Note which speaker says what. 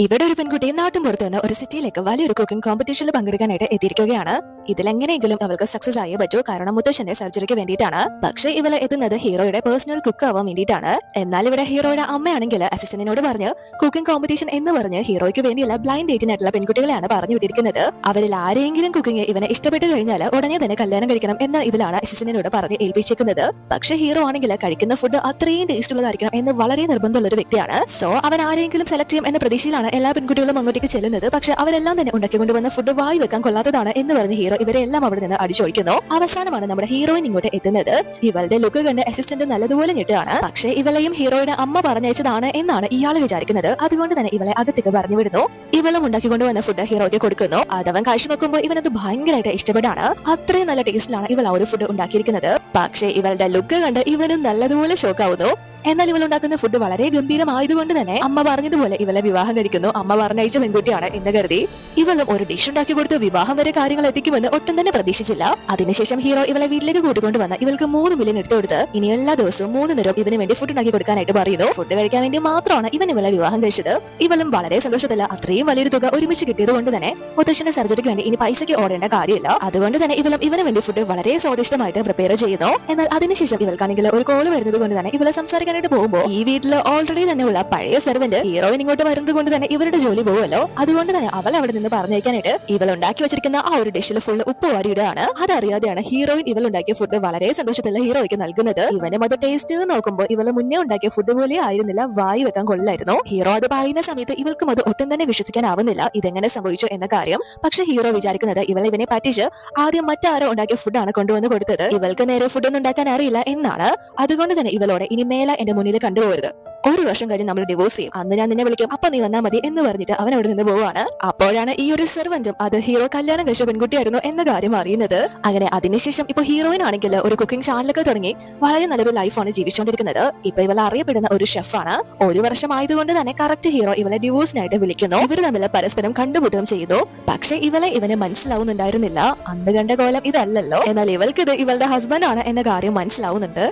Speaker 1: ഇവിടെ ഒരു പെൺകുട്ടി നാട്ടും പുറത്തു നിന്ന് ഒരു സിറ്റിയിലേക്ക് വലിയൊരു കുക്കിംഗ് കോമ്പറ്റീഷനിൽ പങ്കെടുക്കാനായിട്ട് എത്തിയിരിക്കുകയാണ്. ഇതിലെങ്ങനെയെങ്കിലും അവൾക്ക് സക്സസ് ആയേ പറ്റൂ, കാരണം മുത്തശ്ശന്റെ സർജറിക്ക് വേണ്ടിയിട്ടാണ്. പക്ഷേ ഇവള് എത്തുന്നത് ഹീറോയുടെ പേഴ്സണൽ കുക്ക് ആവാൻ വേണ്ടിയിട്ടാണ്. എന്നാൽ ഇവിടെ ഹീറോയുടെ അമ്മയാണെങ്കിൽ അസിസ്റ്റന്റിനോട് പറഞ്ഞ് കുക്കിംഗ് കോമ്പറ്റീഷൻ എന്ന് പറഞ്ഞ് ഹീറോയ്ക്ക് വേണ്ടിയുള്ള ബ്ലൈൻഡ് ഡേറ്റിന് ആയിട്ടുള്ള പെൺകുട്ടികളെയാണ് പറഞ്ഞു വിട്ടിരിക്കുന്നത്. അവരിൽ ആരെങ്കിലും കുക്കിംഗ് ഇവനെ ഇഷ്ടപ്പെട്ട് കഴിഞ്ഞാൽ ഉടനെ തന്നെ കല്യാണം കഴിക്കണം എന്ന ഇതിലാണ് അസിസ്റ്റന്റിനോട് പറഞ്ഞ് ഏൽപ്പിച്ചേക്കുന്നത്. പക്ഷേ ഹീറോ ആണെങ്കിൽ കഴിക്കുന്ന ഫുഡ് അത്രയും ടേസ്റ്റ് ഉള്ളതായിരിക്കണം എന്ന് വളരെ നിർബന്ധമുള്ള ഒരു വ്യക്തിയാണ്. സോ അവൻ ആരെങ്കിലും സെലക്ട് ചെയ്യും എന്ന പ്രതീക്ഷയിലാണ് എല്ലാ പെൺകുട്ടികളും അങ്ങോട്ടേക്ക് ചെല്ലുന്നത്. പക്ഷെ അവരെല്ലാം തന്നെ ഉണ്ടാക്കിക്കൊണ്ടുവന്ന ഫുഡ് വായി വെക്കാൻ കൊള്ളാത്തതാണ് എന്ന് പറഞ്ഞ് ഹീറോ ഇവരെല്ലാം അവിടെ നിന്ന് അടിച്ചൊഴിക്കുന്നു. അവസാനമാണ് നമ്മുടെ ഹീറോയിൻ ഇങ്ങോട്ട് എത്തുന്നത്. ഇവളുടെ ലുക്ക് കണ്ട് അസിസ്റ്റന്റ് നല്ലതുപോലെ ഞെട്ടുകയാണ്. പക്ഷേ ഇവളെയും ഹീറോയുടെ അമ്മ പറഞ്ഞയച്ചതാണ് എന്നാണ് ഇയാൾ വിചാരിക്കുന്നത്. അതുകൊണ്ട് തന്നെ ഇവളെ അകത്തേക്ക് പറഞ്ഞു വിടുന്നു. ഇവളും ഉണ്ടാക്കിക്കൊണ്ടുവന്ന ഫുഡ് ഹീറോയ്ക്ക് കൊടുക്കുന്നു. അതവൻ കഴിച്ചു നോക്കുമ്പോൾ ഇവനത് ഭയങ്കരമായിട്ട് ഇഷ്ടപ്പെടാണ്. അത്രയും നല്ല ടേസ്റ്റിലാണ് ഇവൾ ആ ഒരു ഫുഡ് ഉണ്ടാക്കിയിരിക്കുന്നത്. പക്ഷേ ഇവളുടെ ലുക്ക് കണ്ട് ഇവനും നല്ലതുപോലെ ഷോക്കാവുന്നു. എന്നാൽ ഇവൾ ഉണ്ടാക്കുന്ന ഫുഡ് വളരെ ഗംഭീരമായതുകൊണ്ട് തന്നെ അമ്മ പറഞ്ഞതുപോലെ ഇവളെ വിവാഹം കഴിക്കുന്നു. അമ്മ പറഞ്ഞയച്ച പെൺകുട്ടിയാണ് എന്ന് കരുതി ഇവളും ഒരു ഡിഷ് ഉണ്ടാക്കി കൊടുത്ത് വിവാഹം വരെ കാര്യങ്ങൾ എത്തിക്കുമെന്ന് ഒട്ടും തന്നെ പ്രതീക്ഷിച്ചില്ല. അതിനുശേഷം ഹീറോ ഇവളെ വീട്ടിലേക്ക് കൂട്ടിക്കൊണ്ടുവന്ന് ഇവൾക്ക് 3 മില്യൺ എടുത്തു കൊടുത്ത് ഇനി എല്ലാ ദിവസവും 3 നേരം ഇവന് വേണ്ടി ഫുഡ് ഉണ്ടാക്കി കൊടുക്കാനായിട്ട് പറയുന്നു. ഫുഡ് കഴിക്കാൻ വേണ്ടി മാത്രമാണ് ഇവൻ ഇവളെ വിവാഹം കഴിച്ചത്. ഇവളും വളരെ സന്തോഷത്തില്ല. അത്രയും വലിയൊരു തുക ഒരുമിച്ച് കിട്ടിയത് കൊണ്ട് തന്നെ മുത്തശ്ശന്റെ സർജറിക്ക് വേണ്ടി ഇനി പൈസയ്ക്ക് ഓടേണ്ട കാര്യമില്ല. അതുകൊണ്ട് തന്നെ ഇവളും ഇവന് വേണ്ടി ഫുഡ് വളരെ സ്വാദിഷ്ടമായിട്ട് പ്രിപ്പയർ ചെയ്യുന്നു. എന്നാൽ അതിനുശേഷം ഇവൾക്കാണെങ്കിൽ ഒരു കോള് വരുന്നത് കൊണ്ട് തന്നെ ഇവളെ സംസാരിക്കാനായിട്ട് പോകുമ്പോൾ ഈ വീട്ടിൽ ഓൾറെഡി തന്നെ ഉള്ള പഴയ സെർവന്റ് ഹീറോയിൻ ഇങ്ങോട്ട് വരുന്നത് കൊണ്ട് തന്നെ ഇവരുടെ ജോലി പോകുമല്ലോ. അതുകൊണ്ട് തന്നെ അവൾ അവിടെ നിന്ന് പറഞ്ഞേക്കാനായിട്ട് ഇവൾ ഉണ്ടാക്കി വെച്ചിരിക്കുന്ന ആ ഒരു ഡിഷിൽ ഫുള്ള് ഉപ്പ് വാരിയിടുകയാണ്. അതറിയാതെയാണ് ഹീറോയിൻ ഇവൾ ഉണ്ടാക്കിയ ഫുഡ് വളരെ സന്തോഷത്തിലുള്ള ഹീറോയ്ക്ക് നൽകുന്നത്. ഇവനും അത് ടേസ്റ്റ് നോക്കുമ്പോൾ ഇവള് മുന്നേ ഉണ്ടാക്കിയ ഫുഡ് പോലെ ആയിരുന്നില്ല, വായി വെക്കാൻ കൊള്ളില്ലായിരുന്നു. ഹീറോ അത് പറയുന്ന സമയത്ത് ഇവൾക്കും അത് ഒട്ടും തന്നെ വിശ്വസിക്കാനാവുന്നില്ല ഇതെങ്ങനെ സംഭവിച്ചു എന്ന കാര്യം. പക്ഷെ ഹീറോ വിചാരിക്കുന്നത് ഇവനെ പറ്റിച്ച് ആദ്യം മറ്റാരോ ഉണ്ടാക്കിയ ഫുഡാണ് കൊണ്ടുവന്ന് കൊടുത്തത്. ഇവൾക്ക് നേരെ ഫുഡൊന്നും ഉണ്ടാക്കാൻ അറിയില്ല എന്നാണ്. അതുകൊണ്ട് തന്നെ ഇവളോട് ഇനി മേല എന്റെ മുന്നിൽ കണ്ടുപോകരുത്, 1 വർഷം കഴിഞ്ഞ് നമ്മൾ ഡിവോഴ്സ് ചെയ്യും, അന്ന് ഞാൻ നിന്നെ വിളിക്കും, അപ്പൊ നീ വന്നാൽ മതി എന്ന് പറഞ്ഞിട്ട് അവൻ അവിടെ നിന്ന് പോവാണ്. അപ്പോഴാണ് ഈ ഒരു സെർവന്റും അത് ഹീറോ കല്യാണം കഴിച്ച പെൺകുട്ടിയായിരുന്നു എന്ന കാര്യം അറിയുന്നത്. അങ്ങനെ അതിനുശേഷം ഇപ്പൊ ഹീറോയിൻ ആണെങ്കിൽ ഒരു കുക്കിംഗ് ചാനലൊക്കെ തുടങ്ങി വളരെ നല്ലൊരു ലൈഫാണ് ജീവിച്ചുകൊണ്ടിരിക്കുന്നത്. ഇപ്പൊ ഇവൾ അറിയപ്പെടുന്ന ഒരു ഷെഫാണ്. 1 വർഷം ആയതുകൊണ്ട് തന്നെ കറക്റ്റ് ഹീറോ ഇവളെ ഡിവോഴ്സിനായിട്ട് വിളിക്കുന്നു. ഇവർ തമ്മിൽ പരസ്പരം കണ്ടുമുട്ടുകയും ചെയ്തു. പക്ഷെ ഇവന് മനസ്സിലാവുന്നുണ്ടായിരുന്നില്ല, അന്ന് കണ്ട കോലം ഇതല്ലല്ലോ. എന്നാൽ ഇവൾക്ക് ഇത് ഇവളുടെ ഹസ്ബൻഡ് ആണ് എന്ന കാര്യം മനസ്സിലാവുന്നുണ്ട്.